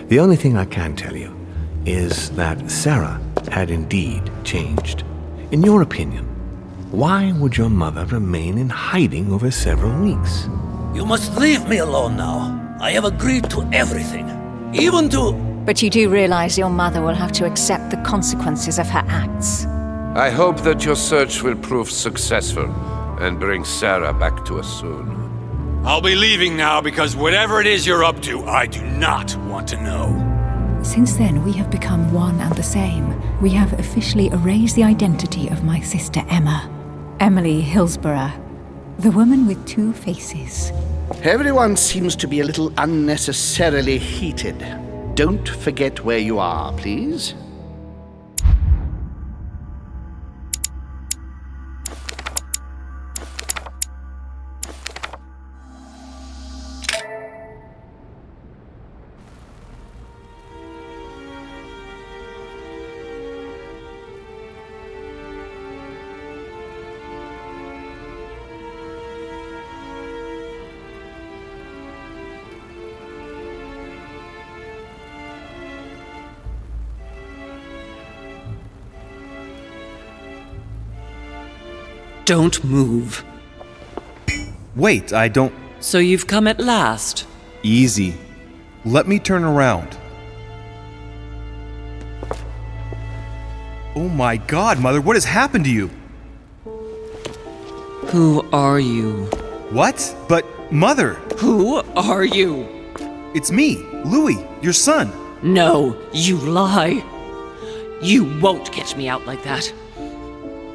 The only thing I can tell you is that Sarah had indeed changed. In your opinion, why would your mother remain in hiding over several weeks? You must leave me alone now. I have agreed to everything, even to... But you do realize your mother will have to accept the consequences of her acts. I hope that your search will prove successful and bring Sarah back to us soon. I'll be leaving now because whatever it is you're up to, I do not want to know. Since then, we have become one and the same. We have officially erased the identity of my sister Emma. Emily Hillsborough, the woman with two faces. Everyone seems to be a little unnecessarily heated. Don't forget where you are, please. Don't move. Wait, I don't... So you've come at last. Easy. Let me turn around. Oh my God, Mother, what has happened to you? Who are you? What? But, Mother! Who are you? It's me, Louis, your son. No, you lie. You won't catch me out like that.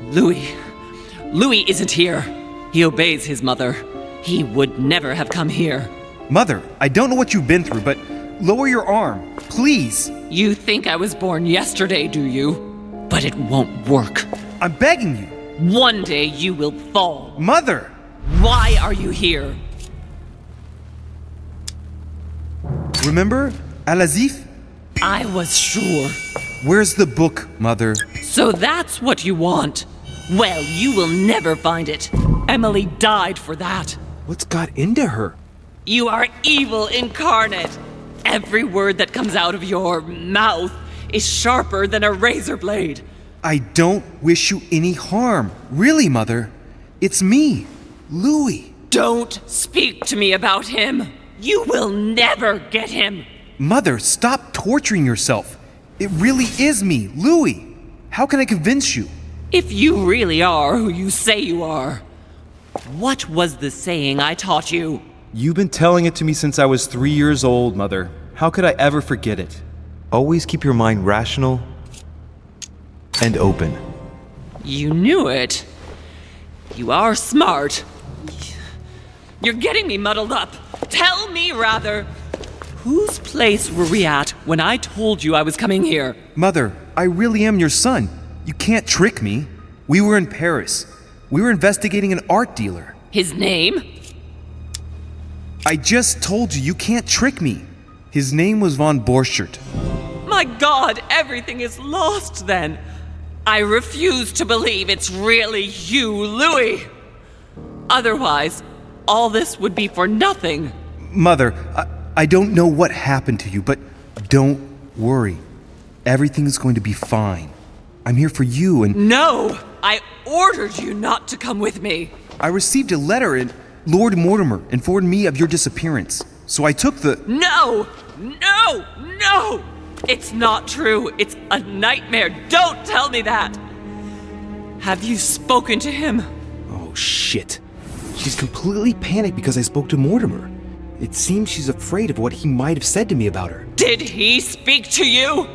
Louis isn't here. He obeys his mother. He would never have come here. Mother, I don't know what you've been through, but lower your arm, please. You think I was born yesterday, do you? But it won't work. I'm begging you. One day you will fall. Mother! Why are you here? Remember Al-Azif? I was sure. Where's the book, Mother? So that's what you want? Well, you will never find it. Emily died for that. What's got into her? You are evil incarnate. Every word that comes out of your mouth is sharper than a razor blade. I don't wish you any harm. Really, Mother. It's me, Louis. Don't speak to me about him. You will never get him. Mother, stop torturing yourself. It really is me, Louis. How can I convince you? If you really are who you say you are, what was the saying I taught you? You've been telling it to me since I was 3 years old, Mother. How could I ever forget it? Always keep your mind rational and open. You knew it. You are smart. You're getting me muddled up. Tell me, rather, whose place were we at when I told you I was coming here? Mother, I really am your son. You can't trick me. We were in Paris. We were investigating an art dealer. His name? I just told you can't trick me. His name was von Borchert. My God, everything is lost then. I refuse to believe it's really you, Louis. Otherwise, all this would be for nothing. Mother, I don't know what happened to you, but don't worry. Everything's going to be fine. I'm here for you and... No! I ordered you not to come with me. I received a letter and Lord Mortimer informed me of your disappearance. So I took the... No! No! No! It's not true. It's a nightmare. Don't tell me that. Have you spoken to him? Oh, shit. She's completely panicked because I spoke to Mortimer. It seems she's afraid of what he might have said to me about her. Did he speak to you?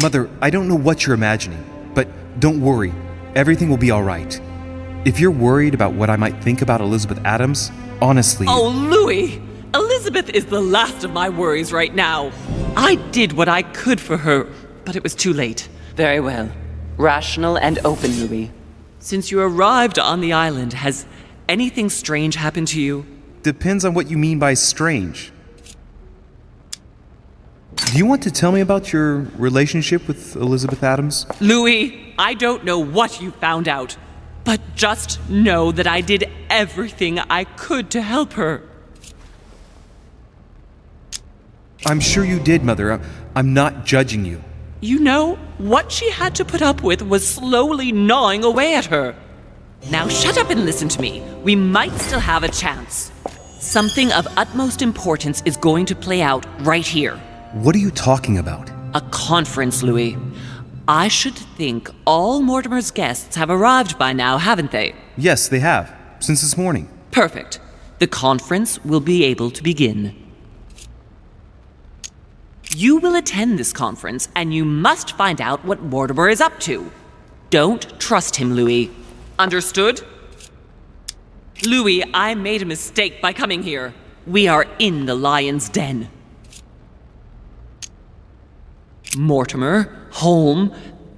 Mother, I don't know what you're imagining, but don't worry. Everything will be all right. If you're worried about what I might think about Elizabeth Adams, honestly... Oh, Louis! Elizabeth is the last of my worries right now. I did what I could for her, but it was too late. Very well. Rational and open, Louis. Since you arrived on the island, has anything strange happened to you? Depends on what you mean by strange. Do you want to tell me about your relationship with Elizabeth Adams? Louis, I don't know what you found out, but just know that I did everything I could to help her. I'm sure you did, Mother. I'm not judging you. You know, what she had to put up with was slowly gnawing away at her. Now shut up and listen to me. We might still have a chance. Something of utmost importance is going to play out right here. What are you talking about? A conference, Louis. I should think all Mortimer's guests have arrived by now, haven't they? Yes, they have. Since this morning. Perfect. The conference will be able to begin. You will attend this conference, and you must find out what Mortimer is up to. Don't trust him, Louis. Understood? Louis, I made a mistake by coming here. We are in the lion's den. Mortimer, Holm,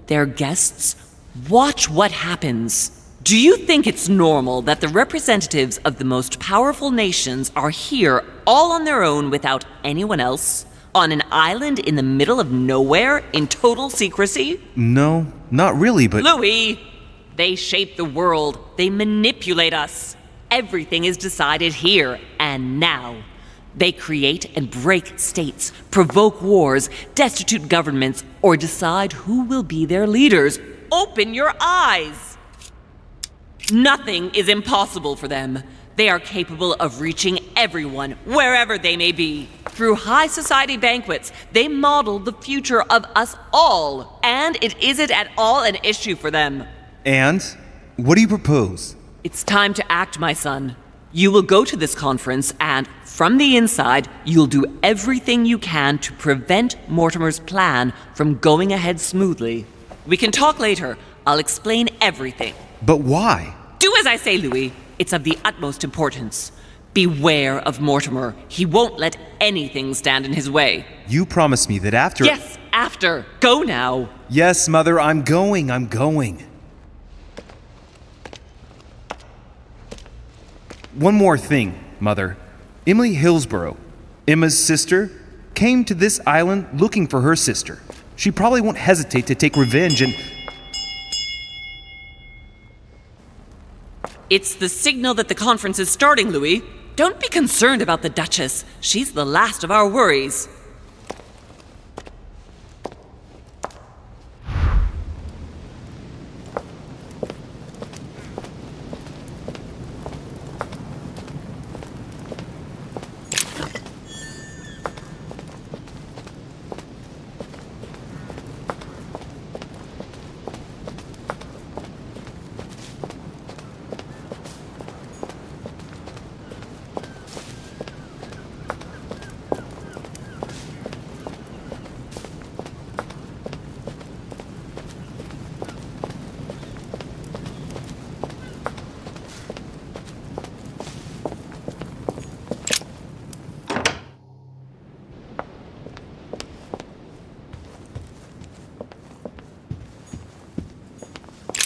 their guests, watch what happens. Do you think it's normal that the representatives of the most powerful nations are here all on their own without anyone else? On an island in the middle of nowhere in total secrecy? No, not really, but... Louis! They shape the world. They manipulate us. Everything is decided here and now. They create and break states, provoke wars, destitute governments, or decide who will be their leaders. Open your eyes! Nothing is impossible for them. They are capable of reaching everyone, wherever they may be. Through high society banquets, they model the future of us all, and it isn't at all an issue for them. And? What do you propose? It's time to act, my son. You will go to this conference, and from the inside, you'll do everything you can to prevent Mortimer's plan from going ahead smoothly. We can talk later. I'll explain everything. But why? Do as I say, Louis. It's of the utmost importance. Beware of Mortimer. He won't let anything stand in his way. You promised me that after... Yes, after. Go now. Yes, Mother, I'm going. One more thing, Mother. Emily Hillsborough, Emma's sister, came to this island looking for her sister. She probably won't hesitate to take revenge and... It's the signal that the conference is starting, Louis. Don't be concerned about the Duchess. She's the last of our worries.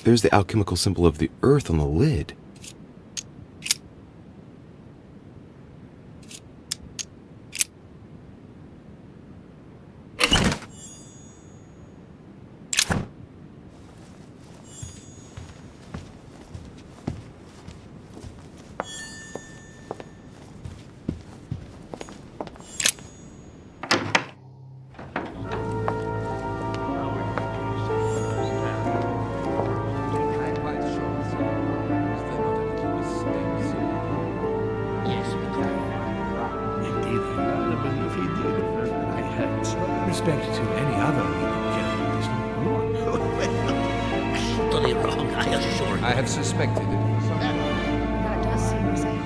There's the alchemical symbol of the earth on the lid. Respect to any other leading general. Totally wrong, I assure you. I have suspected it. That does seem the same.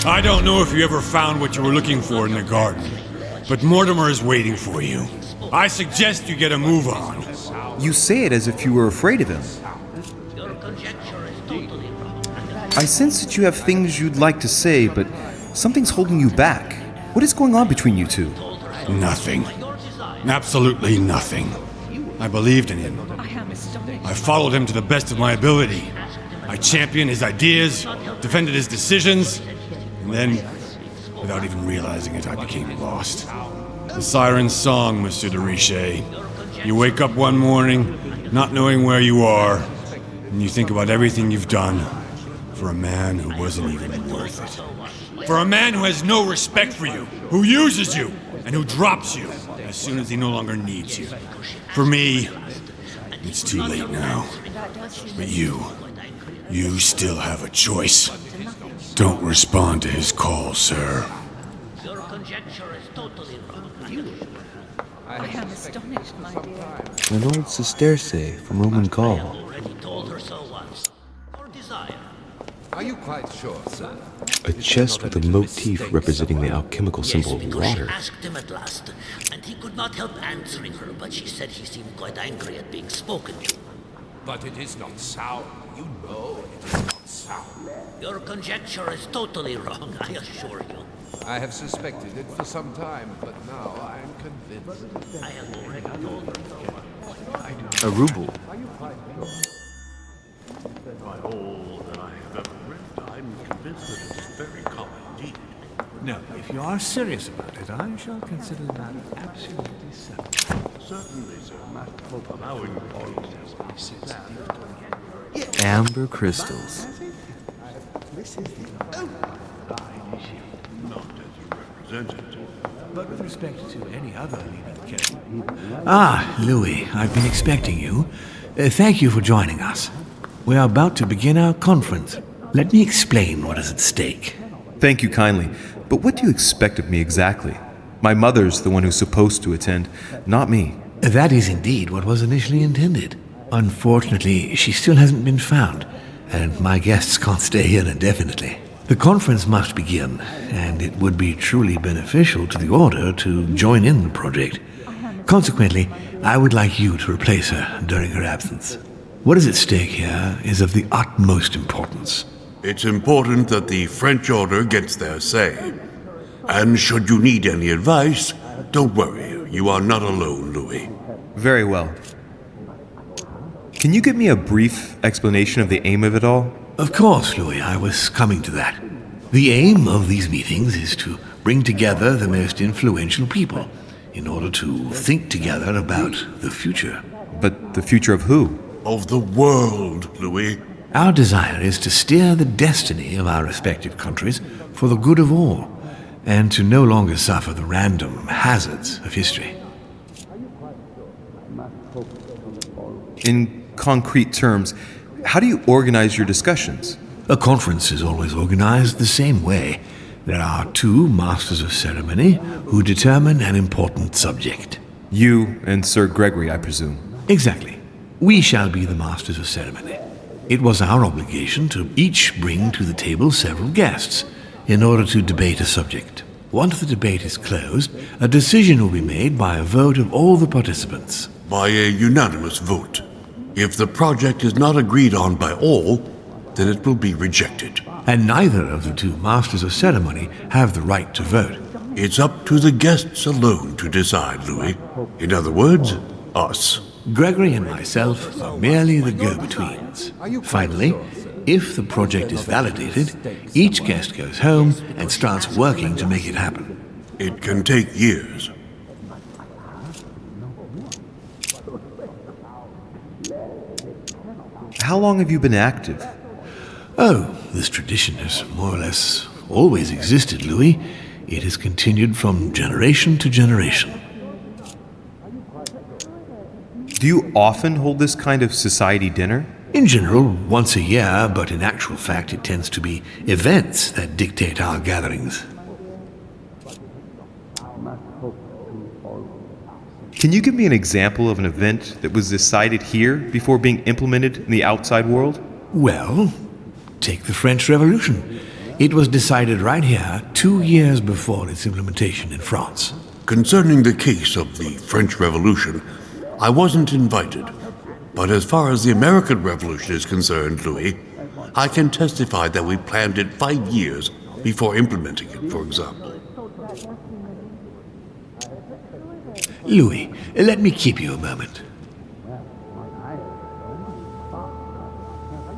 I don't know if you ever found what you were looking for in the garden, but Mortimer is waiting for you. I suggest you get a move on. You say it as if you were afraid of him. I sense that you have things you'd like to say, but something's holding you back. What is going on between you two? Nothing. Absolutely nothing. I believed in him. I followed him to the best of my ability. I championed his ideas, defended his decisions, and then, without even realizing it, I became lost. The siren's song, Monsieur de Richet. You wake up one morning, not knowing where you are, and you think about everything you've done for a man who wasn't even worth it. For a man who has no respect for you, who uses you, and who drops you as soon as he no longer needs you. For me, it's too late now. But you still have a choice. Don't respond to his call, sir. Your conjecture is totally wrong. I am astonished, my dear. My Lord Sesterce from Roman Gaul. Already told her so once. Or desire. Are you quite sure, sir? A chest with a motif representing the alchemical symbol of because water. she asked him at last, and he could not help answering her, but she said he seemed quite angry at being spoken to. But it is not sound. You know it is not sound. Your conjecture is totally wrong, I assure you. I have suspected it for some time, but now I am convinced. I have already told her so. A ruble. By all that I have ever read, I'm convinced that it is very common indeed. Now, if you are serious about it, I shall consider the matter absolutely settled. Certainly, sir. Allowing Amber crystals. not as a representative, but with respect to any other leading case. Ah, Louis, I've been expecting you. Thank you for joining us. We are about to begin our conference. Let me explain what is at stake. Thank you kindly, but what do you expect of me exactly? My mother's the one who's supposed to attend, not me. That is indeed what was initially intended. Unfortunately, she still hasn't been found, and my guests can't stay here indefinitely. The conference must begin, and it would be truly beneficial to the Order to join in the project. Consequently, I would like you to replace her during her absence. What is at stake here is of the utmost importance. It's important that the French Order gets their say. And should you need any advice, don't worry, you are not alone, Louis. Very well. Can you give me a brief explanation of the aim of it all? Of course, Louis, I was coming to that. The aim of these meetings is to bring together the most influential people in order to think together about the future. But the future of who? Of the world, Louis. Our desire is to steer the destiny of our respective countries for the good of all, and to no longer suffer the random hazards of history. In concrete terms, how do you organize your discussions? A conference is always organized the same way. There are two masters of ceremony who determine an important subject. You and Sir Gregory, I presume. Exactly. We shall be the masters of ceremony. It was our obligation to each bring to the table several guests in order to debate a subject. Once the debate is closed, a decision will be made by a vote of all the participants. By a unanimous vote. If the project is not agreed on by all, then it will be rejected. And neither of the two masters of ceremony have the right to vote. It's up to the guests alone to decide, Louis. In other words, us. Gregory and myself are merely the go-betweens. Finally, if the project is validated, each guest goes home and starts working to make it happen. It can take years. How long have you been active? Oh, this tradition has more or less always existed, Louis. It has continued from generation to generation. Do you often hold this kind of society dinner? In general, once a year, but in actual fact it tends to be events that dictate our gatherings. Can you give me an example of an event that was decided here before being implemented in the outside world? Well, take the French Revolution. It was decided right here 2 years before its implementation in France. Concerning the case of the French Revolution, I wasn't invited. But as far as the American Revolution is concerned, Louis, I can testify that we planned it 5 years before implementing it, for example. Louis, let me keep you a moment.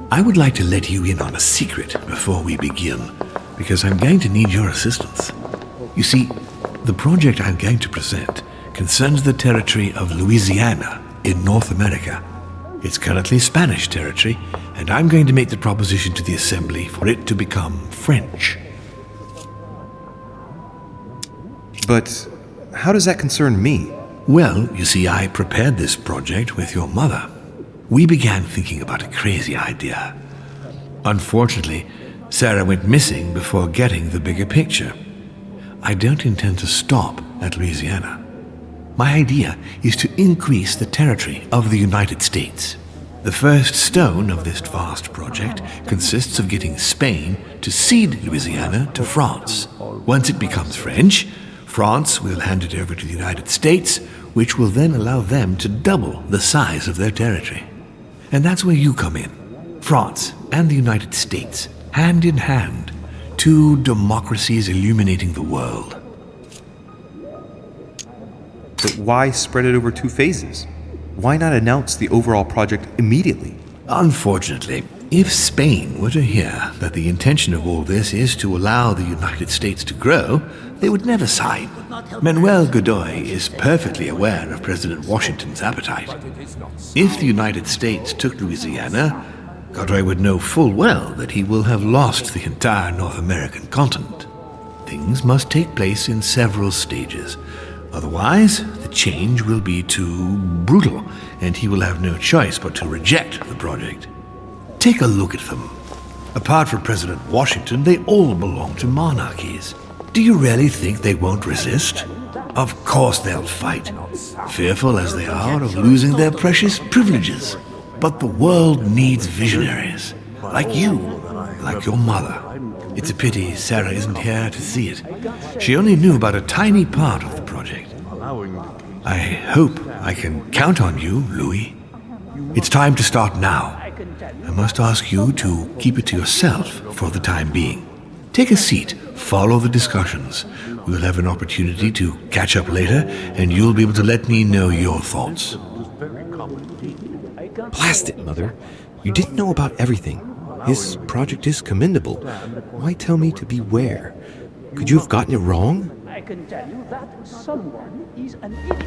I would like to let you in on a secret before we begin, because I'm going to need your assistance. You see, the project I'm going to present concerns the territory of Louisiana in North America. It's currently Spanish territory, and I'm going to make the proposition to the Assembly for it to become French. But how does that concern me? Well, you see, I prepared this project with your mother. We began thinking about a crazy idea. Unfortunately, Sarah went missing before getting the bigger picture. I don't intend to stop at Louisiana. My idea is to increase the territory of the United States. The first stone of this vast project consists of getting Spain to cede Louisiana to France. Once it becomes French, France will hand it over to the United States, which will then allow them to double the size of their territory. And that's where you come in. France and the United States, hand in hand, two democracies illuminating the world. But why spread it over 2 phases? Why not announce the overall project immediately? Unfortunately, if Spain were to hear that the intention of all this is to allow the United States to grow, they would never sign. Manuel Godoy is perfectly aware of President Washington's appetite. If the United States took Louisiana, Godoy would know full well that he will have lost the entire North American continent. Things must take place in several stages. Otherwise, the change will be too brutal, and he will have no choice but to reject the project. Take a look at them. Apart from President Washington, they all belong to monarchies. Do you really think they won't resist? Of course they'll fight, fearful as they are of losing their precious privileges. But the world needs visionaries, like you, like your mother. It's a pity Sarah isn't here to see it. She only knew about a tiny part of the project. I hope I can count on you, Louis. It's time to start now. I must ask you to keep it to yourself for the time being. Take a seat, follow the discussions. We'll have an opportunity to catch up later, and you'll be able to let me know your thoughts. Blast it, Mother. You didn't know about everything. His project is commendable. Why tell me to beware? Could you have gotten it wrong? I can tell you that someone is an idiot.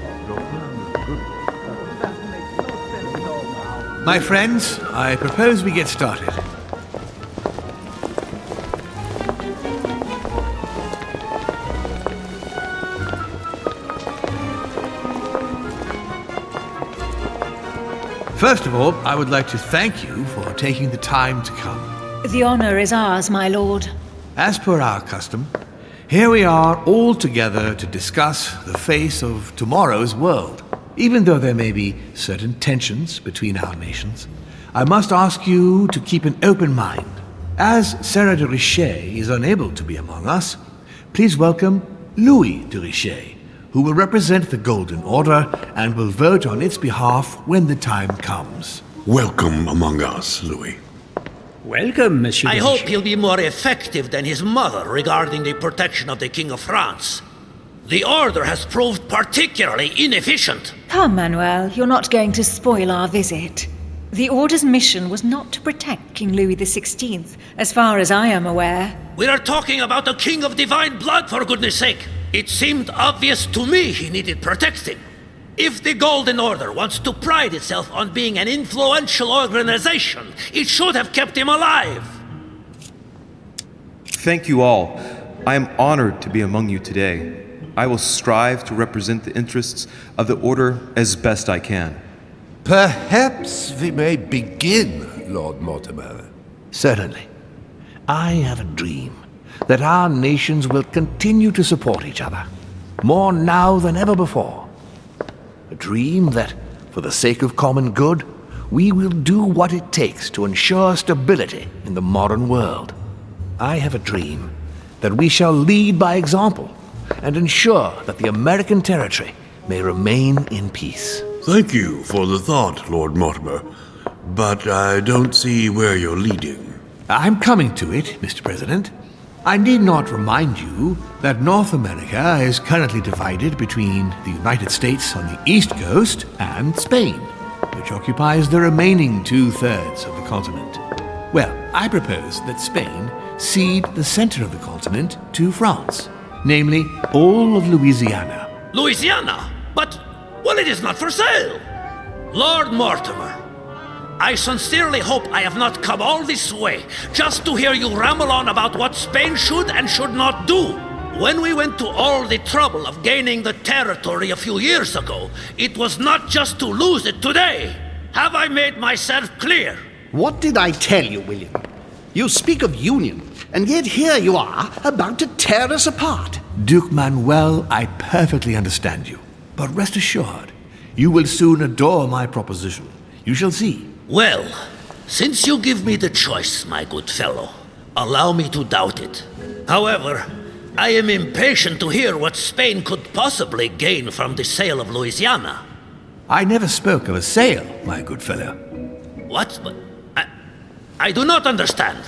My friends, I propose we get started. First of all, I would like to thank you for taking the time to come. The honor is ours, my lord. As per our custom, here we are all together to discuss the face of tomorrow's world. Even though there may be certain tensions between our nations, I must ask you to keep an open mind. As Sarah de Richet is unable to be among us, please welcome Louis de Richet, who will represent the Golden Order and will vote on its behalf when the time comes. Welcome among us, Louis. Welcome, Monsieur. I hope he'll be more effective than his mother regarding the protection of the King of France. The Order has proved particularly inefficient. Come, Manuel, you're not going to spoil our visit. The Order's mission was not to protect King Louis XVI, as far as I am aware. We are talking about a king of divine blood, for goodness sake. It seemed obvious to me he needed protecting. If the Golden Order wants to pride itself on being an influential organization, it should have kept him alive. Thank you all. I am honored to be among you today. I will strive to represent the interests of the Order as best I can. Perhaps we may begin, Lord Mortimer. Certainly. I have a dream that our nations will continue to support each other, more now than ever before. A dream that, for the sake of common good, we will do what it takes to ensure stability in the modern world. I have a dream that we shall lead by example and ensure that the American territory may remain in peace. Thank you for the thought, Lord Mortimer, but I don't see where you're leading. I'm coming to it, Mr. President. I need not remind you that North America is currently divided between the United States on the east coast and Spain, which occupies the remaining 2/3 of the continent. Well, I propose that Spain cede the center of the continent to France, namely all of Louisiana. Louisiana? But Well, it is not for sale. Lord Mortimer, I sincerely hope I have not come all this way just to hear you ramble on about what Spain should and should not do. When we went to all the trouble of gaining the territory a few years ago, it was not just to lose it today. Have I made myself clear? What did I tell you, William? You speak of union, and yet here you are, about to tear us apart. Duke Manuel, I perfectly understand you. But rest assured, you will soon adore my proposition. You shall see. Well, since you give me the choice, my good fellow, allow me to doubt it. However, I am impatient to hear what Spain could possibly gain from the sale of Louisiana. I never spoke of a sale, my good fellow. What? I do not understand.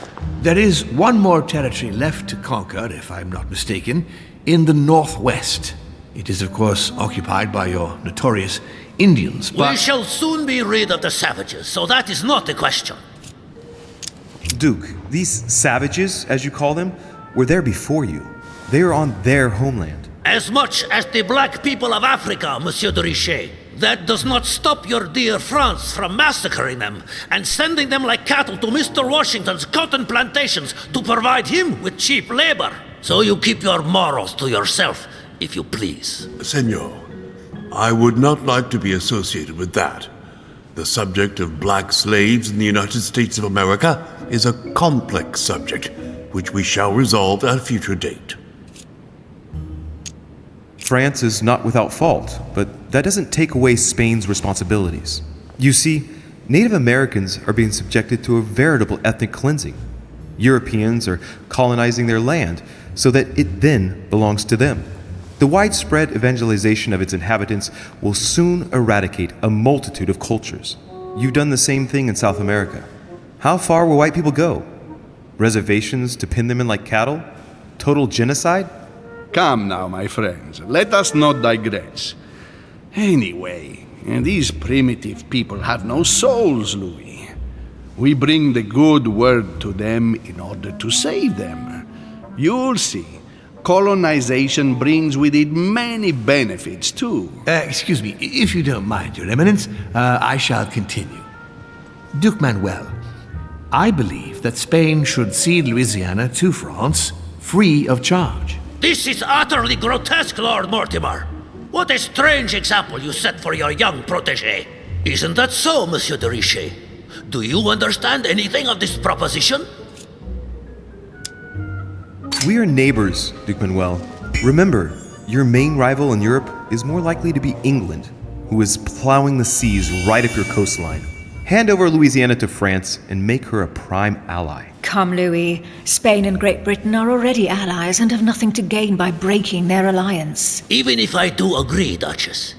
There is one more territory left to conquer, if I'm not mistaken, in the northwest. It is, of course, occupied by your notorious Indians, but... We shall soon be rid of the savages, so that is not the question. Duke, these savages, as you call them, were there before you. They are on their homeland. As much as the black people of Africa, Monsieur de Richet. That does not stop your dear France from massacring them and sending them like cattle to Mr. Washington's cotton plantations to provide him with cheap labor. So you keep your morals to yourself, if you please. Senor, I would not like to be associated with that. The subject of black slaves in the United States of America is a complex subject, which we shall resolve at a future date. France is not without fault, but that doesn't take away Spain's responsibilities. You see, Native Americans are being subjected to a veritable ethnic cleansing. Europeans are colonizing their land so that it then belongs to them. The widespread evangelization of its inhabitants will soon eradicate a multitude of cultures. You've done the same thing in South America. How far will white people go? Reservations to pin them in like cattle? Total genocide? Come now, my friends, let us not digress. Anyway, these primitive people have no souls, Louis. We bring the good word to them in order to save them. You'll see, colonization brings with it many benefits, too. Excuse me, if you don't mind, Your Eminence, I shall continue. Duke Manuel, I believe that Spain should cede Louisiana to France free of charge. This is utterly grotesque, Lord Mortimer. What a strange example you set for your young protégé. Isn't that so, Monsieur de Richet? Do you understand anything of this proposition? We are neighbors, Duke Manuel. Remember, your main rival in Europe is more likely to be England, who is plowing the seas right up your coastline. Hand over Louisiana to France and make her a prime ally. Come, Louis. Spain and Great Britain are already allies and have nothing to gain by breaking their alliance. Even if I do agree, Duchess,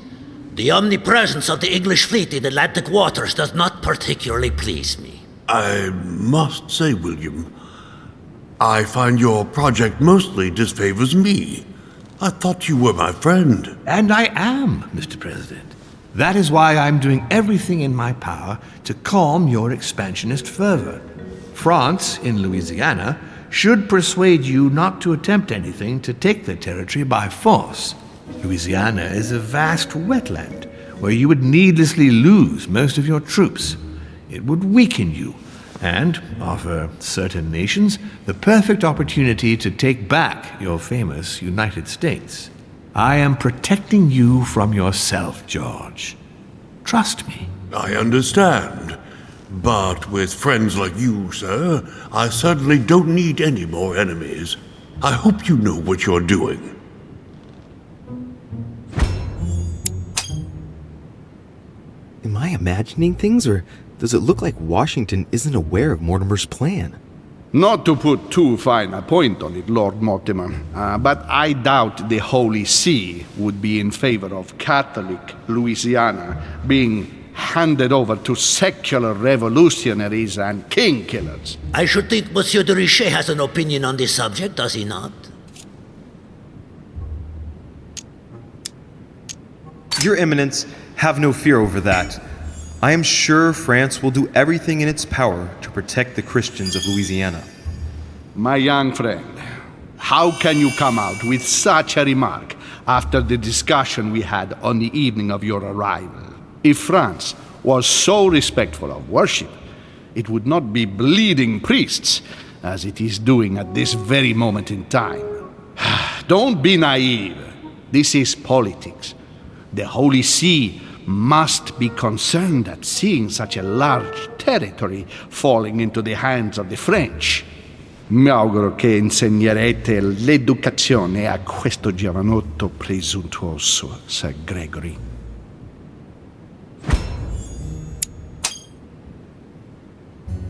the omnipresence of the English fleet in Atlantic waters does not particularly please me. I must say, William, I find your project mostly disfavors me. I thought you were my friend. And I am, Mr. President. That is why I'm doing everything in my power to calm your expansionist fervor. France, in Louisiana, should persuade you not to attempt anything to take the territory by force. Louisiana is a vast wetland where you would needlessly lose most of your troops. It would weaken you and offer certain nations the perfect opportunity to take back your famous United States. I am protecting you from yourself, George. Trust me. I understand. But with friends like you, sir, I certainly don't need any more enemies. I hope you know what you're doing. Am I imagining things, or does it look like Washington isn't aware of Mortimer's plan? Not to put too fine a point on it, Lord Mortimer, but I doubt the Holy See would be in favor of Catholic Louisiana being handed over to secular revolutionaries and king killers. I should think Monsieur de Richet has an opinion on this subject, does he not? Your Eminence, have no fear over that. I am sure France will do everything in its power to protect the Christians of Louisiana. My young friend, how can you come out with such a remark after the discussion we had on the evening of your arrival. If France was so respectful of worship, it would not be bleeding priests, as it is doing at this very moment in time. Don't be naive. This is politics. The Holy See must be concerned at seeing such a large territory falling into the hands of the French. Mi auguro che insegnerete l'educazione a questo giovanotto presuntuoso, Sir Gregory.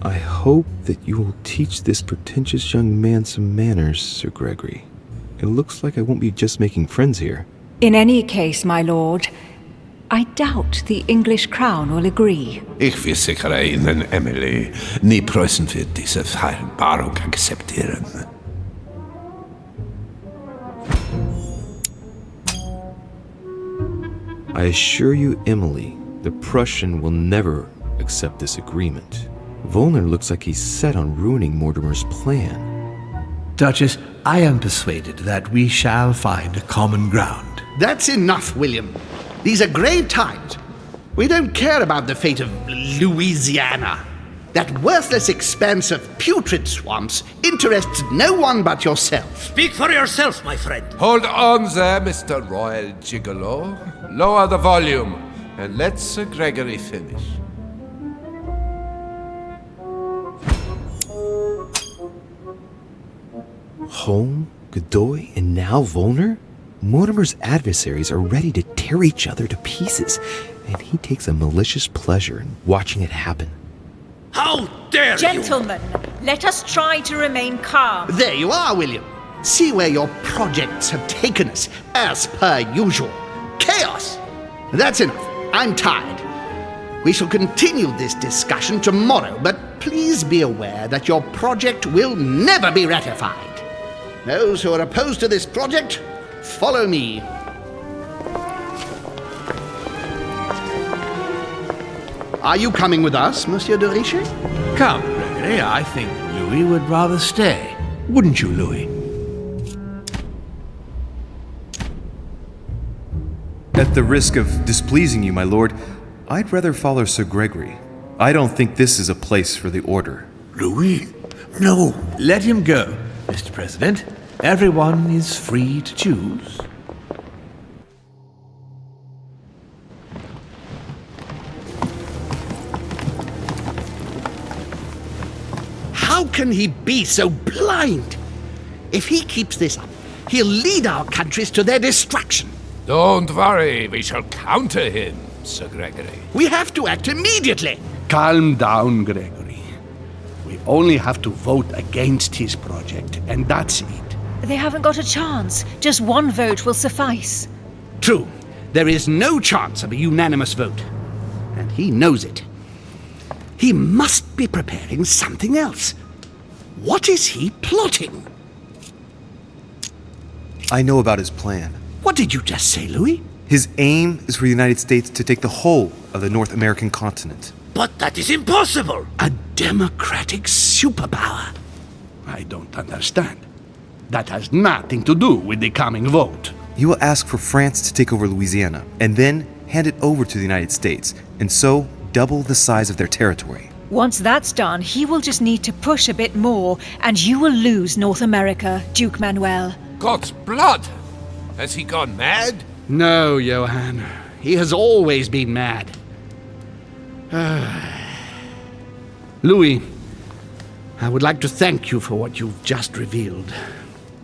I hope that you will teach this pretentious young man some manners, Sir Gregory. It looks like I won't be just making friends here. In any case, my lord, I doubt the English crown will agree. Ich versichere Ihnen, Emily, nie Preußen wird diese Vereinbarung akzeptieren. I assure you, Emily, the Prussian will never accept this agreement. Volner looks like he's set on ruining Mortimer's plan. Duchess, I am persuaded that we shall find a common ground. That's enough, William. These are grave times. We don't care about the fate of Louisiana. That worthless expanse of putrid swamps interests no one but yourself. Speak for yourself, my friend. Hold on there, Mr. Royal Gigolo. Lower the volume, and let Sir Gregory finish. Holm, Godoy, and now Volner? Mortimer's adversaries are ready to tear each other to pieces, and he takes a malicious pleasure in watching it happen. How dare Gentlemen, let us try to remain calm. There you are, William. See where your projects have taken us, as per usual. Chaos! That's enough. I'm tired. We shall continue this discussion tomorrow, but please be aware that your project will never be ratified. Those who are opposed to this project, follow me. Are you coming with us, Monsieur de Richelieu? Come, Gregory, I think Louis would rather stay. Wouldn't you, Louis? At the risk of displeasing you, my lord, I'd rather follow Sir Gregory. I don't think this is a place for the Order. Louis? No. Let him go, Mr. President. Everyone is free to choose. How can he be so blind? If he keeps this up, he'll lead our countries to their destruction. Don't worry, we shall counter him, Sir Gregory. We have to act immediately. Calm down, Gregory. We only have to vote against his project, and that's it. They haven't got a chance. Just one vote will suffice. True. There is no chance of a unanimous vote. And he knows it. He must be preparing something else. What is he plotting? I know about his plan. What did you just say, Louis? His aim is for the United States to take the whole of the North American continent. But that is impossible. A democratic superpower. I don't understand. That has nothing to do with the coming vote. He will ask for France to take over Louisiana, and then hand it over to the United States, and so double the size of their territory. Once that's done, he will just need to push a bit more, and you will lose North America, Duke Manuel. God's blood! Has he gone mad? No, Johann. He has always been mad. Louis, I would like to thank you for what you've just revealed.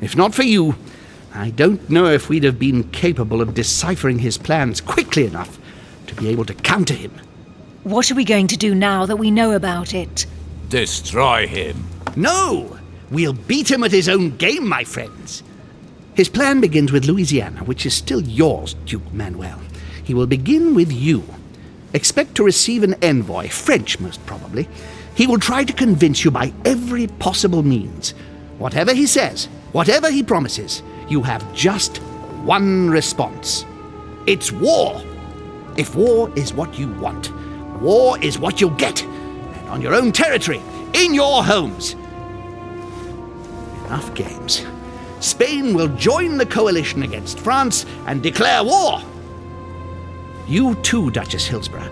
If not for you, I don't know if we'd have been capable of deciphering his plans quickly enough to be able to counter him. What are we going to do now that we know about it? Destroy him. No! We'll beat him at his own game, my friends. His plan begins with Louisiana, which is still yours, Duke Manuel. He will begin with you. Expect to receive an envoy, French most probably. He will try to convince you by every possible means. Whatever he says, whatever he promises, you have just one response. It's war. If war is what you want, war is what you'll get. And on your own territory, in your homes. Enough games. Spain will join the coalition against France and declare war. You too, Duchess Hillsborough.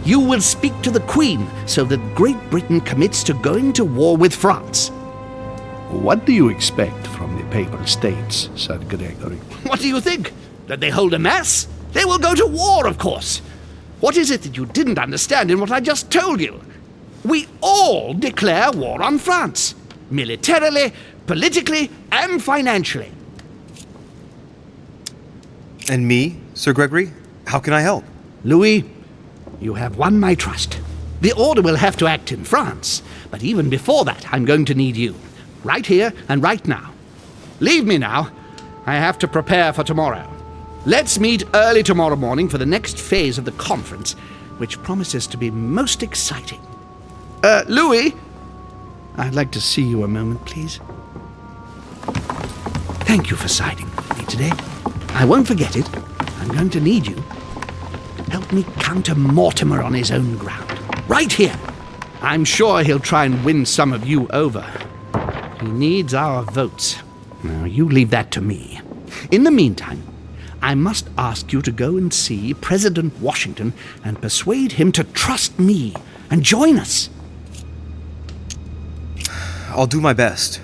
You will speak to the Queen so that Great Britain commits to going to war with France. What do you expect from the Papal States, Sir Gregory? What do you think? That they hold a mass? They will go to war, of course. What is it that you didn't understand in what I just told you? We all declare war on France. Militarily, politically, and financially. And me, Sir Gregory? How can I help? Louis, you have won my trust. The Order will have to act in France, but even before that, I'm going to need you. Right here and right now. Leave me now. I have to prepare for tomorrow. Let's meet early tomorrow morning for the next phase of the conference, which promises to be most exciting. Louis, I'd like to see you a moment, please. Thank you for siding with me today. I won't forget it. I'm going to need you. Help me counter Mortimer on his own ground. Right here. I'm sure he'll try and win some of you over. He needs our votes. Now, you leave that to me. In the meantime, I must ask you to go and see President Washington and persuade him to trust me and join us. I'll do my best.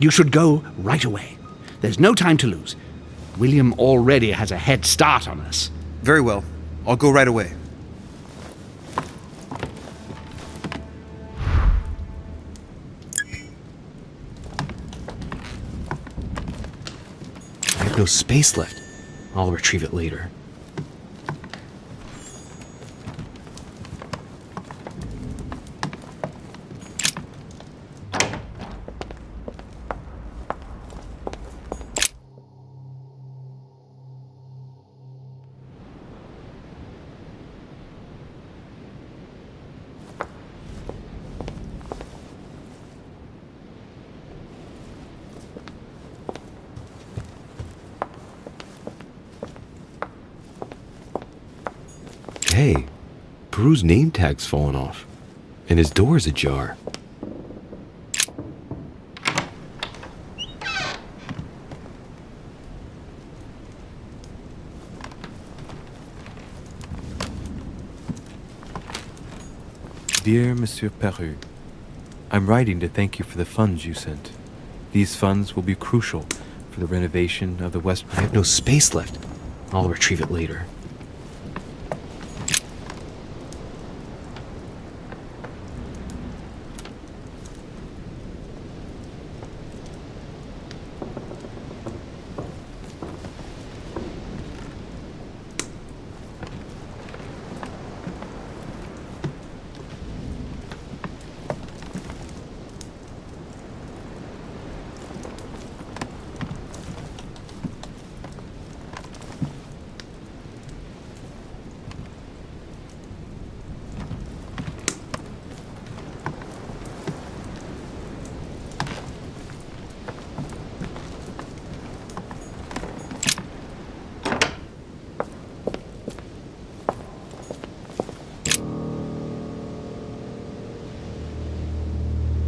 You should go right away. There's no time to lose. William already has a head start on us. Very well. I'll go right away. I have no space left. I'll retrieve it later. Hey, Peru's name tag's fallen off, and his door's ajar. Dear Monsieur Peru, I'm writing to thank you for the funds you sent. These funds will be crucial for the renovation of the West. I have no space left. I'll retrieve it later.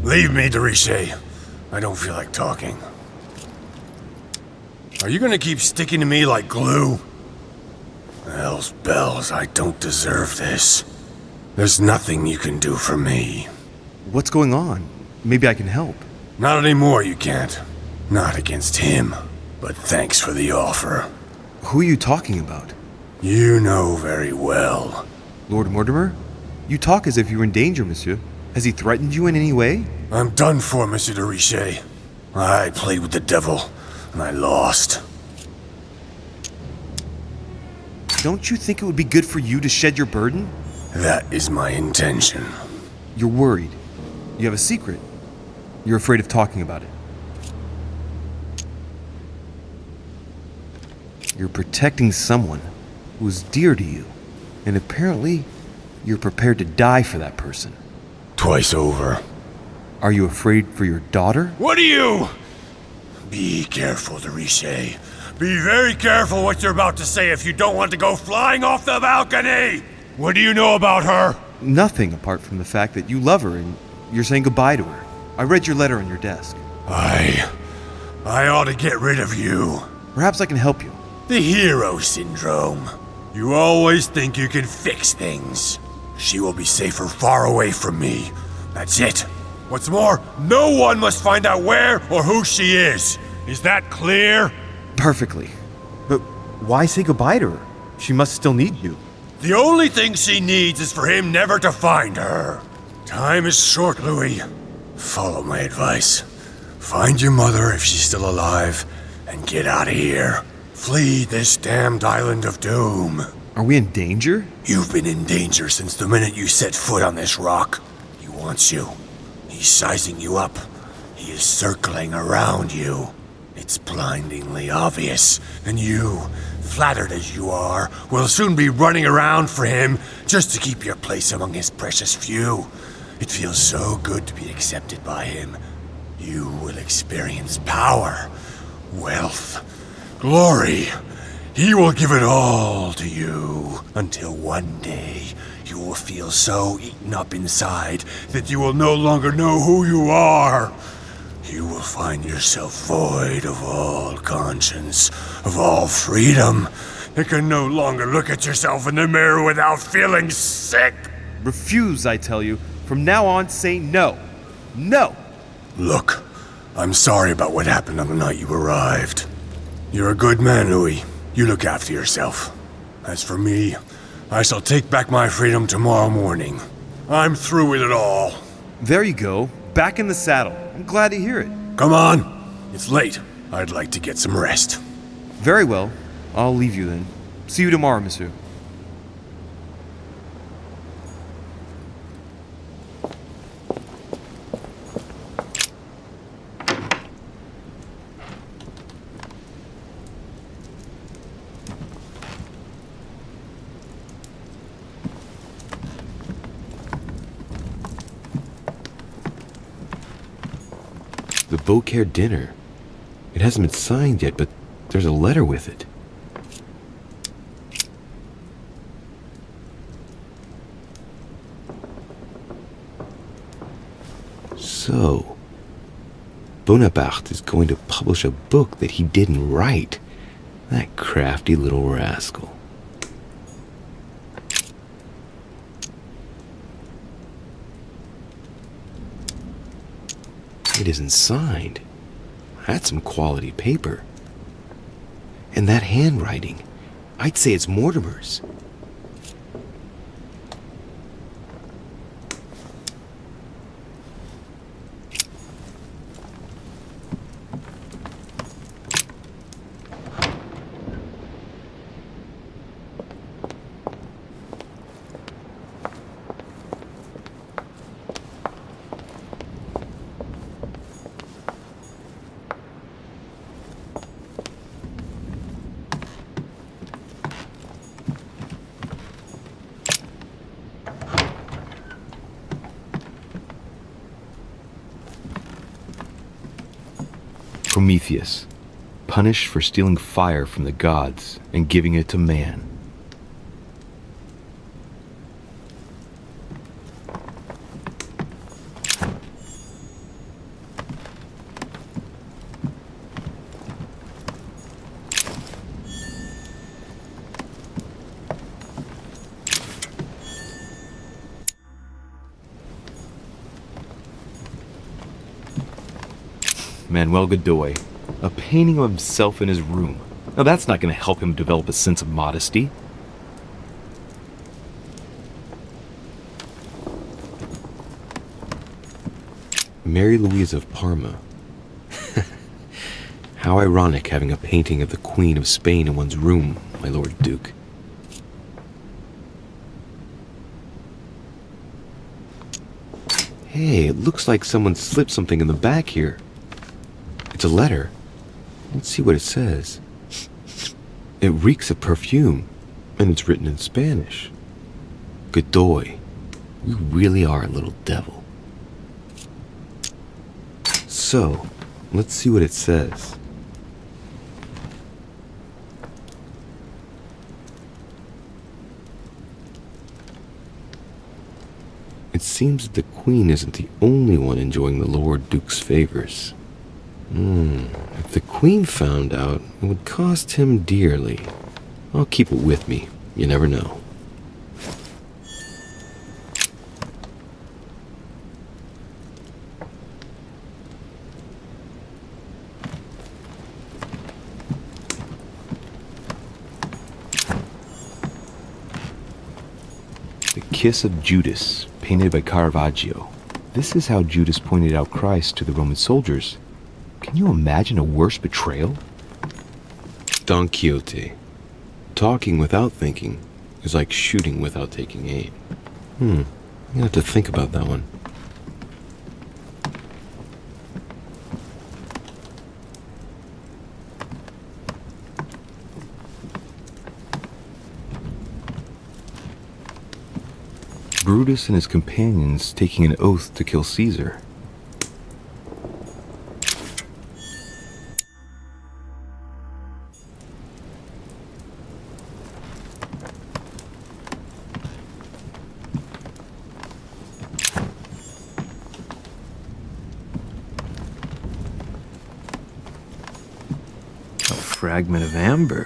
Leave me, de Richet. I don't feel like talking. Are you gonna keep sticking to me like glue? Hell's bells, I don't deserve this. There's nothing you can do for me. What's going on? Maybe I can help. Not anymore, you can't. Not against him. But thanks for the offer. Who are you talking about? You know very well. Lord Mortimer? You talk as if you were in danger, monsieur. Has he threatened you in any way? I'm done for, Monsieur de Richet. I played with the devil, and I lost. Don't you think it would be good for you to shed your burden? That is my intention. You're worried. You have a secret. You're afraid of talking about it. You're protecting someone who is dear to you, and apparently you're prepared to die for that person. Twice over. Are you afraid for your daughter? What are you? Be careful, de Richet. Be very careful what you're about to say if you don't want to go flying off the balcony! What do you know about her? Nothing apart from the fact that you love her and you're saying goodbye to her. I read your letter on your desk. I I ought to get rid of you. Perhaps I can help you. The hero syndrome. You always think you can fix things. She will be safer far away from me. That's it. What's more, no one must find out where or who she is. Is that clear? Perfectly. But why say goodbye to her? She must still need you. The only thing she needs is for him never to find her. Time is short, Louis. Follow my advice. Find your mother if she's still alive, and get out of here. Flee this damned island of doom. Are we in danger? You've been in danger since the minute you set foot on this rock. He wants you. He's sizing you up. He is circling around you. It's blindingly obvious, and you, flattered as you are, will soon be running around for him just to keep your place among his precious few. It feels so good to be accepted by him. You will experience power, wealth, glory. He will give it all to you, until one day you will feel so eaten up inside that you will no longer know who you are. You will find yourself void of all conscience, of all freedom, and can no longer look at yourself in the mirror without feeling sick. Refuse, I tell you. From now on, say no. No! Look, I'm sorry about what happened on the night you arrived. You're a good man, Louis. You look after yourself. As for me, I shall take back my freedom tomorrow morning. I'm through with it all. There you go. Back in the saddle. I'm glad to hear it. Come on. It's late. I'd like to get some rest. Very well. I'll leave you then. See you tomorrow, monsieur. The Beaucaire dinner. It hasn't been signed yet, but there's a letter with it. So, Bonaparte is going to publish a book that he didn't write. That crafty little rascal. It isn't signed. That's some quality paper. And that handwriting, I'd say it's Mortimer's. Prometheus, punished for stealing fire from the gods and giving it to man. Manuel Godoy, a painting of himself in his room. Now that's not going to help him develop a sense of modesty. Mary Louise of Parma. How ironic having a painting of the Queen of Spain in one's room, my Lord Duke. Hey, it looks like someone slipped something in the back here. It's a letter. Let's see what it says. It reeks of perfume, and it's written in Spanish. Godoy, you really are a little devil. So, let's see what it says. It seems that the Queen isn't the only one enjoying the Lord Duke's favors. If the Queen found out, it would cost him dearly. I'll keep it with me. You never know. The Kiss of Judas, painted by Caravaggio. This is how Judas pointed out Christ to the Roman soldiers. Can you imagine a worse betrayal? Don Quixote. Talking without thinking is like shooting without taking aim. You have to think about that one. Brutus and his companions taking an oath to kill Caesar. A fragment of amber.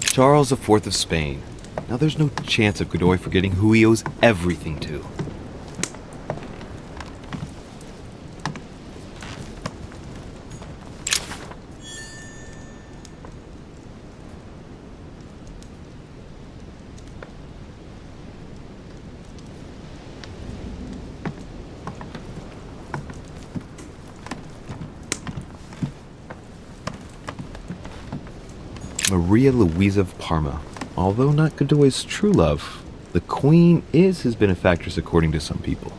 Charles IV of Spain. Now there's no chance of Godoy forgetting who he owes everything to. Maria Louisa of Parma. Although not Godoy's true love, the Queen is his benefactress according to some people.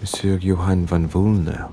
Monsieur Johann von Wulner.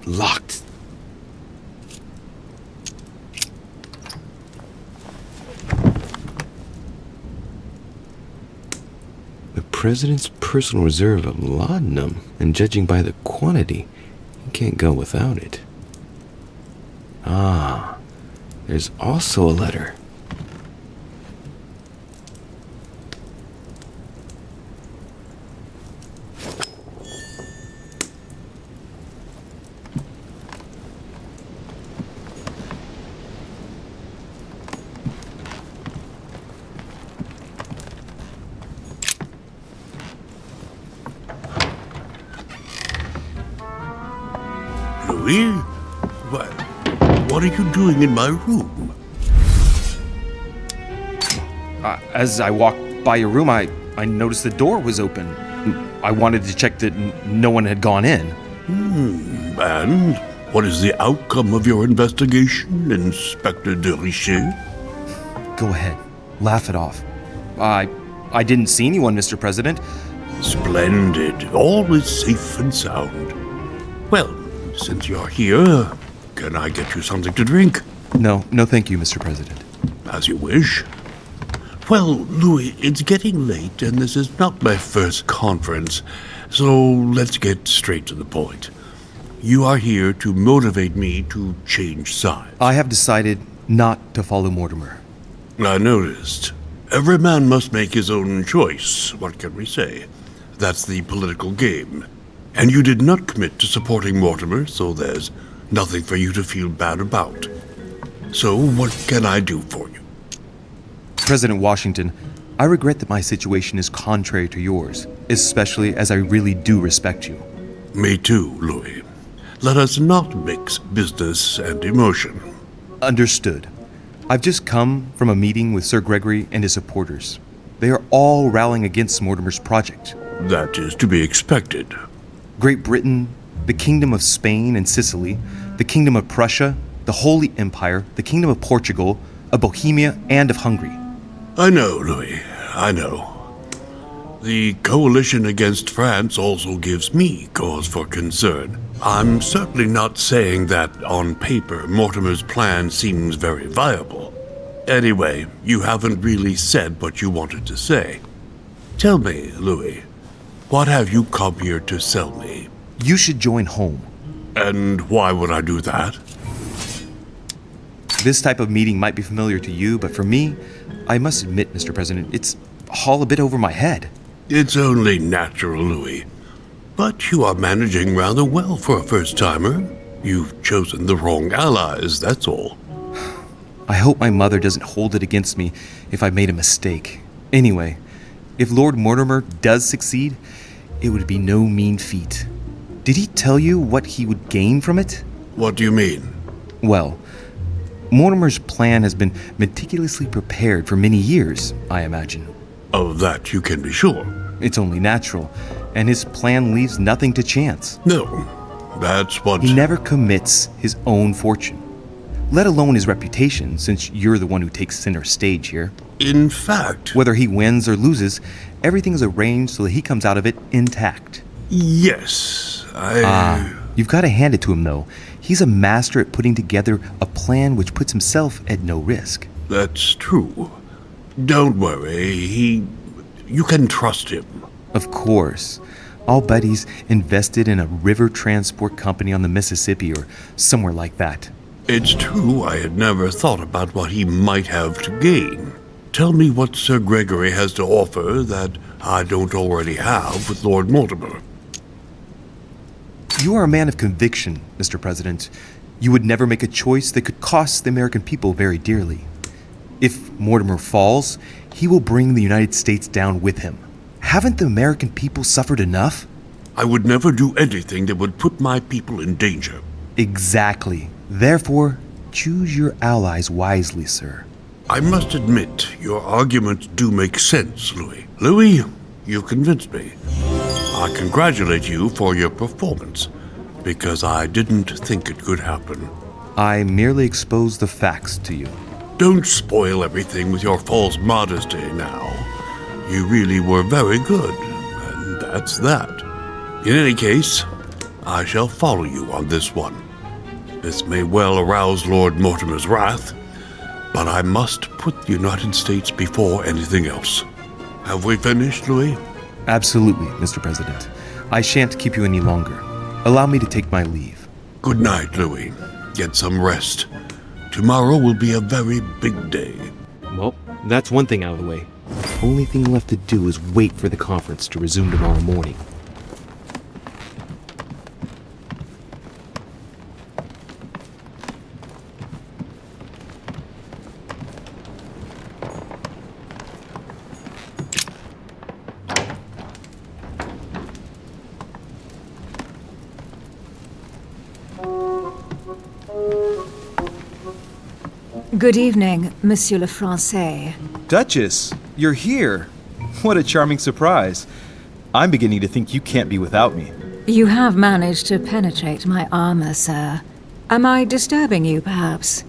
Locked. The President's personal reserve of laudanum, and judging by the quantity, he can't go without it. Ah, there's also a letter. Louis? What are you doing in my room? As I walked by your room, I noticed the door was open. I wanted to check that no one had gone in. And what is the outcome of your investigation, Inspector de Richet? Go ahead. Laugh it off. I didn't see anyone, Mr. President. Splendid. All is safe and sound. Well, since you're here, can I get you something to drink? No, thank you, Mr. President. As you wish. Well, Louis, it's getting late, and this is not my first conference, so let's get straight to the point. You are here to motivate me to change sides. I have decided not to follow Mortimer. I noticed. Every man must make his own choice. What can we say? That's the political game. And you did not commit to supporting Mortimer, so there's nothing for you to feel bad about. So what can I do for you? President Washington, I regret that my situation is contrary to yours, especially as I really do respect you. Me too, Louis. Let us not mix business and emotion. Understood. I've just come from a meeting with Sir Gregory and his supporters. They are all rallying against Mortimer's project. That is to be expected. Great Britain, the Kingdom of Spain and Sicily, the Kingdom of Prussia, the Holy Empire, the Kingdom of Portugal, of Bohemia, and of Hungary. I know, Louis. I know. The coalition against France also gives me cause for concern. I'm certainly not saying that on paper Mortimer's plan seems very viable. Anyway, you haven't really said what you wanted to say. Tell me, Louis, what have you come here to sell me? You should join home. And why would I do that? This type of meeting might be familiar to you, but for me, I must admit, Mr. President, it's all a bit over my head. It's only natural, Louis. But you are managing rather well for a first-timer. You've chosen the wrong allies, that's all. I hope my mother doesn't hold it against me if I made a mistake. Anyway, if Lord Mortimer does succeed, it would be no mean feat. Did he tell you what he would gain from it? What do you mean? Well, Mortimer's plan has been meticulously prepared for many years, I imagine. Of that you can be sure. It's only natural, and his plan leaves nothing to chance. No, that's what... He never commits his own fortune, let alone his reputation, since you're the one who takes center stage here. In fact... Whether he wins or loses, everything is arranged so that he comes out of it intact. Yes, You've got to hand it to him, though. He's a master at putting together a plan which puts himself at no risk. That's true. Don't worry, you can trust him. Of course. I'll bet he's invested in a river transport company on the Mississippi or somewhere like that. It's true I had never thought about what he might have to gain. Tell me what Sir Gregory has to offer that I don't already have with Lord Mortimer. You are a man of conviction, Mr. President. You would never make a choice that could cost the American people very dearly. If Mortimer falls, he will bring the United States down with him. Haven't the American people suffered enough? I would never do anything that would put my people in danger. Exactly. Therefore, choose your allies wisely, sir. I must admit, your arguments do make sense, Louis. Louis, you've convinced me. I congratulate you for your performance, because I didn't think it could happen. I merely exposed the facts to you. Don't spoil everything with your false modesty now. You really were very good, and that's that. In any case, I shall follow you on this one. This may well arouse Lord Mortimer's wrath, but I must put the United States before anything else. Have we finished, Louis? Absolutely, Mr. President. I shan't keep you any longer. Allow me to take my leave. Good night, Louis. Get some rest. Tomorrow will be a very big day. Well, that's one thing out of the way. Only thing left to do is wait for the conference to resume tomorrow morning. Good evening, Monsieur le Français. Duchess, you're here. What a charming surprise. I'm beginning to think you can't be without me. You have managed to penetrate my armor, sir. Am I disturbing you, perhaps?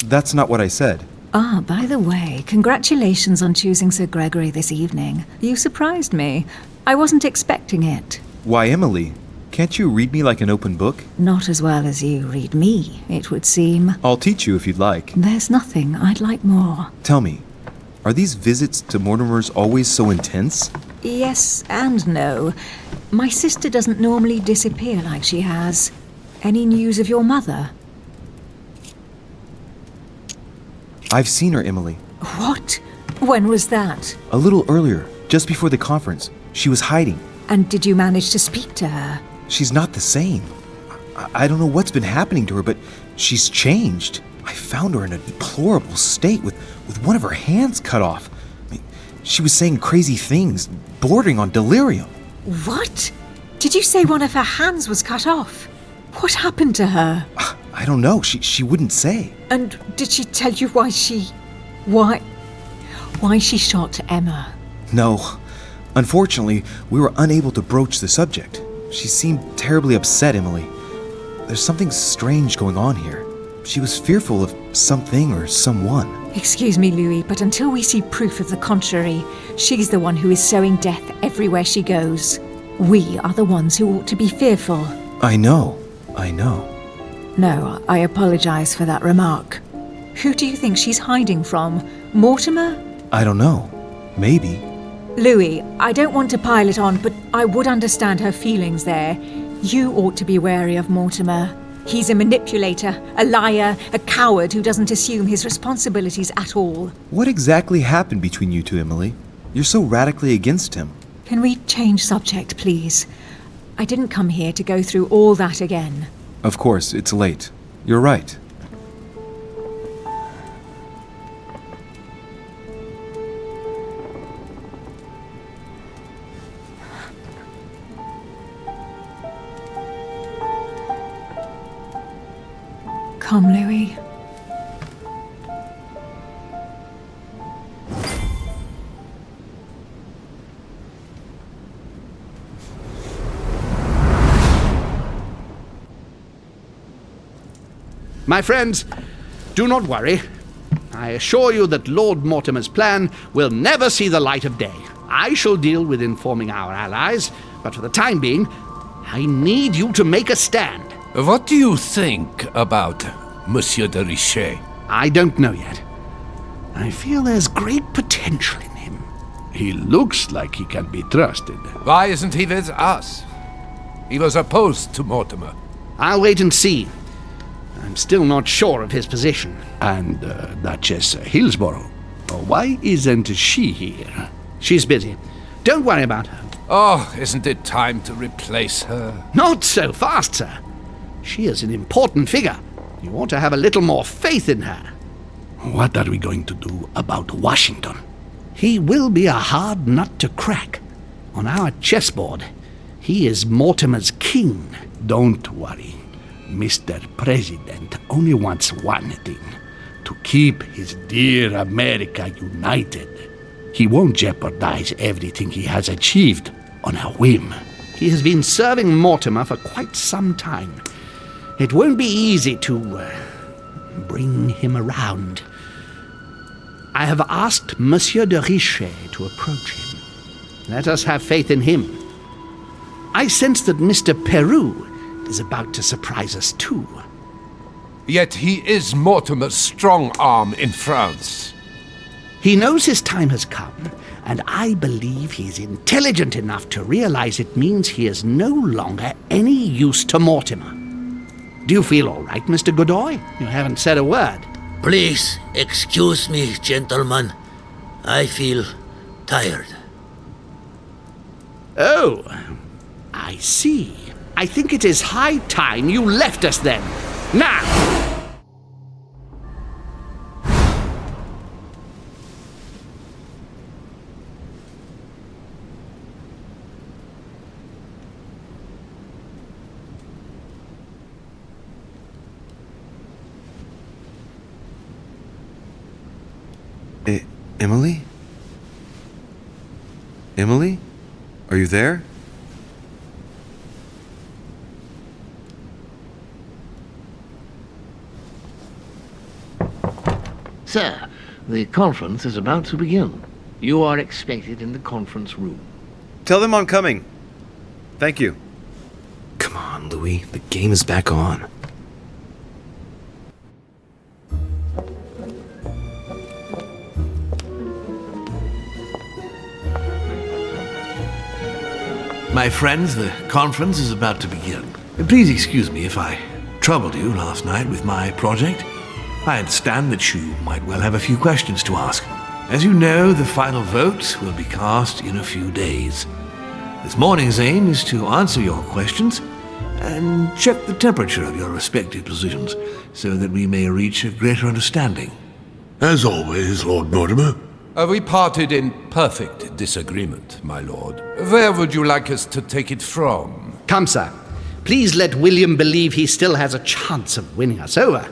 That's not what I said. Ah, by the way, congratulations on choosing Sir Gregory this evening. You surprised me. I wasn't expecting it. Why, Emily? Can't you read me like an open book? Not as well as you read me, it would seem. I'll teach you if you'd like. There's nothing I'd like more. Tell me, are these visits to Mortimer's always so intense? Yes and no. My sister doesn't normally disappear like she has. Any news of your mother? I've seen her, Emily. What? When was that? A little earlier, just before the conference. She was hiding. And did you manage to speak to her? She's not the same. I don't know what's been happening to her, but she's changed. I found her in a deplorable state with one of her hands cut off. I mean, she was saying crazy things, bordering on delirium. What? Did you say one of her hands was cut off? What happened to her? I don't know. She wouldn't say. And did she tell you why she shot Emma? No. Unfortunately, we were unable to broach the subject. She seemed terribly upset, Emily. There's something strange going on here. She was fearful of something or someone. Excuse me, Louis, but until we see proof of the contrary, she's the one who is sowing death everywhere she goes. We are the ones who ought to be fearful. I know. No, I apologize for that remark. Who do you think she's hiding from? Mortimer? I don't know. Maybe. Louis, I don't want to pile it on, but I would understand her feelings there. You ought to be wary of Mortimer. He's a manipulator, a liar, a coward who doesn't assume his responsibilities at all. What exactly happened between you two, Emily? You're so radically against him. Can we change subject, please? I didn't come here to go through all that again. Of course, it's late. You're right. Come, Louis. My friends, do not worry. I assure you that Lord Mortimer's plan will never see the light of day. I shall deal with informing our allies, but for the time being, I need you to make a stand. What do you think about Monsieur de Richet? I don't know yet. I feel there's great potential in him. He looks like he can be trusted. Why isn't he with us? He was opposed to Mortimer. I'll wait and see. I'm still not sure of his position. And Duchess Hillsborough? Why isn't she here? She's busy. Don't worry about her. Oh, isn't it time to replace her? Not so fast, sir. She is an important figure. You ought to have a little more faith in her. What are we going to do about Washington? He will be a hard nut to crack. On our chessboard, he is Mortimer's king. Don't worry. Mr. President only wants one thing: to keep his dear America united. He won't jeopardize everything he has achieved on a whim. He has been serving Mortimer for quite some time. It won't be easy to bring him around. I have asked Monsieur de Richet to approach him. Let us have faith in him. I sense that Mr. Peru is about to surprise us too. Yet he is Mortimer's strong arm in France. He knows his time has come, and I believe he's intelligent enough to realize it means he is no longer any use to Mortimer. Do you feel all right, Mr. Godoy? You haven't said a word. Please excuse me, gentlemen. I feel tired. Oh, I see. I think it is high time you left us then. Now! Emily? Emily? Are you there? Sir, the conference is about to begin. You are expected in the conference room. Tell them I'm coming. Thank you. Come on, Louis. The game is back on. My friends, the conference is about to begin. Please excuse me if I troubled you last night with my project. I understand that you might well have a few questions to ask. As you know, the final vote will be cast in a few days. This morning's aim is to answer your questions and check the temperature of your respective positions so that we may reach a greater understanding. As always, Lord Mortimer. We parted in perfect disagreement, my lord. Where would you like us to take it from? Come, sir. Please let William believe he still has a chance of winning us over.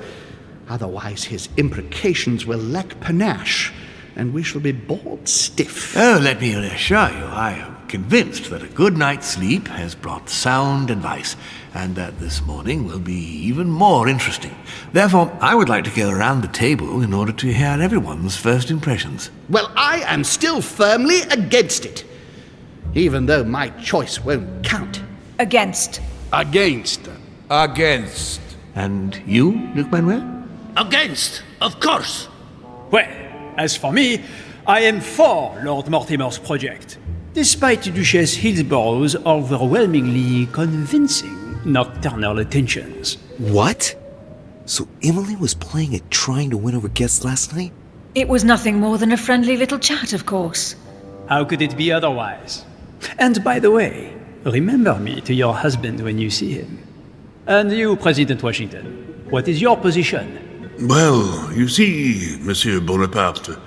Otherwise, his imprecations will lack panache, and we shall be bored stiff. Oh, let me assure you, I am convinced that a good night's sleep has brought sound advice, and that this morning will be even more interesting. Therefore, I would like to go around the table in order to hear everyone's first impressions. Well, I am still firmly against it, even though my choice won't count. Against. Against. Against. And you, Luc Manuel? Against, of course. Well, as for me, I am for Lord Mortimer's project, despite Duchess Hillsborough's overwhelmingly convincing nocturnal attentions. What? So Emily was playing at trying to win over guests last night? It was nothing more than a friendly little chat, of course. How could it be otherwise? And by the way, remember me to your husband when you see him. And you, President Washington, what is your position? Well, you see, Monsieur Bonaparte,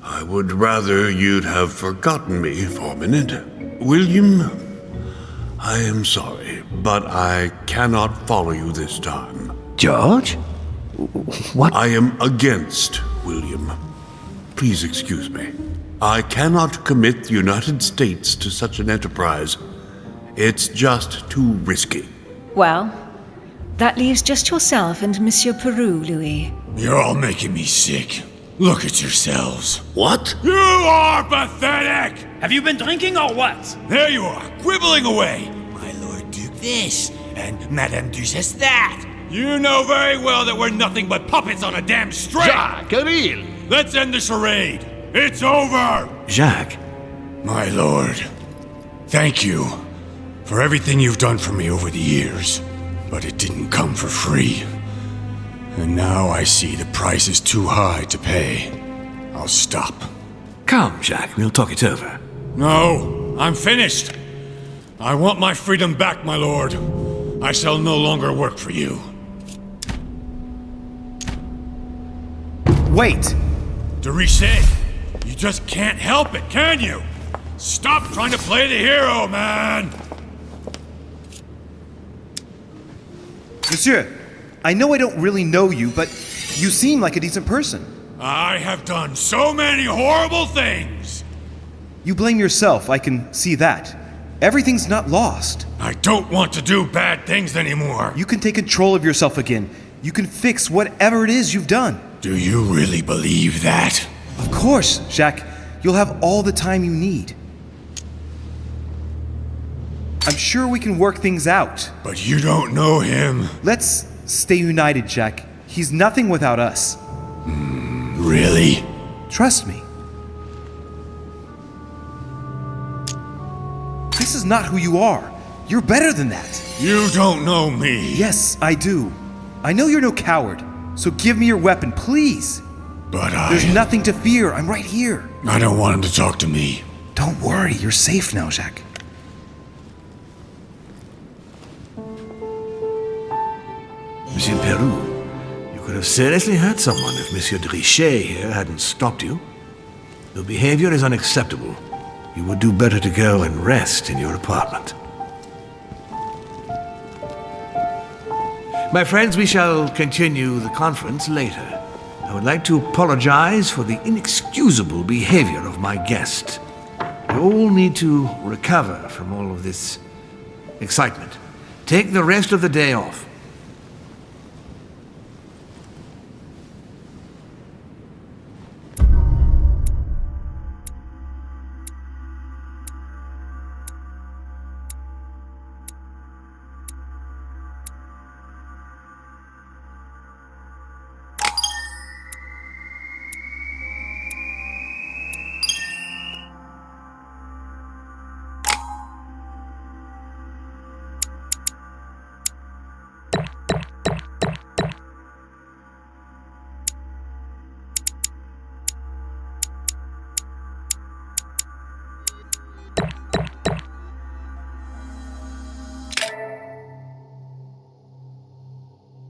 I would rather you'd have forgotten me for a minute. William, I am sorry, but I cannot follow you this time. George? What? I am against William. Please excuse me. I cannot commit the United States to such an enterprise. It's just too risky. Well, that leaves just yourself and Monsieur Peru, Louis. You're all making me sick. Look at yourselves. What? You are pathetic! Have you been drinking or what? There you are, quibbling away. My Lord Duke this, and Madame Duchess that. You know very well that we're nothing but puppets on a damn string! Jacques, Camille! Let's end the charade! It's over! Jacques? My lord, thank you for everything you've done for me over the years. But it didn't come for free. And now I see the price is too high to pay. I'll stop. Come, Jacques, we'll talk it over. No, I'm finished. I want my freedom back, my lord. I shall no longer work for you. Wait! De Richet, you just can't help it, can you? Stop trying to play the hero, man! Monsieur, I know I don't really know you, but you seem like a decent person. I have done so many horrible things! You blame yourself, I can see that. Everything's not lost. I don't want to do bad things anymore. You can take control of yourself again. You can fix whatever it is you've done. Do you really believe that? Of course, Jacques. You'll have all the time you need. I'm sure we can work things out. But you don't know him. Let's stay united, Jack. He's nothing without us. Really? Trust me. This is not who you are. You're better than that. You don't know me. Yes, I do. I know you're no coward, so give me your weapon, please. But There's nothing to fear. I'm right here. I don't want him to talk to me. Don't worry. You're safe now, Jacques. Monsieur Peru, you could have seriously hurt someone if Monsieur de Richet here hadn't stopped you. Your behavior is unacceptable. You would do better to go and rest in your apartment. My friends, we shall continue the conference later. I would like to apologize for the inexcusable behavior of my guest. We all need to recover from all of this excitement. Take the rest of the day off.